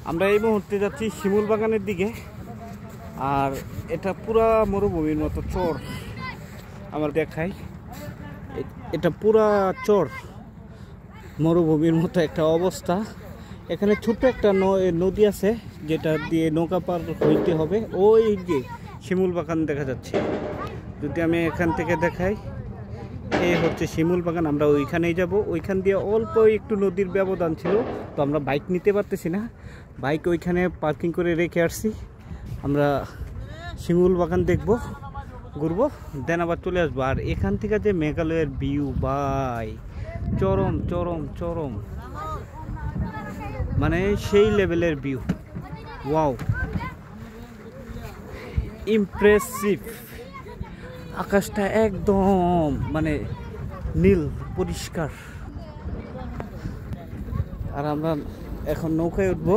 আমরা এই মুহূর্তে যাচ্ছি শিমুল বাগানের দিকে। আর এটা পুরা মরুভূমির মতো চর, আমার দেখাই, এটা পুরা চর মরুভূমির মতো একটা অবস্থা। এখানে ছোট্ট একটা নদী আছে যেটা দিয়ে নৌকা পার হইতে হবে। ওই যে শিমুল বাগান দেখা যাচ্ছে, যদি আমি এখান থেকে দেখাই, এই হচ্ছে শিমুল বাগান। আমরা ওইখানেই যাব। ওইখান দিয়ে অল্প একটু নদীর ব্যবধান ছিল, তো আমরা বাইক নিতে পারতেছি না, বাইক ওইখানে পার্কিং করে রেখে আসছি। আমরা শিমুল বাগান দেখব, ঘুরবো, দেন আবার চলে আসবো। আর এখান থেকে যে মেঘালয়ের ভিউ ভাই, চরম চরম চরম, মানে সেই লেভেলের ভিউ। Wow, impressive. আকাশটা একদম মানে নীল পরিষ্কার। আর আমরা এখন নৌকায় উঠবো।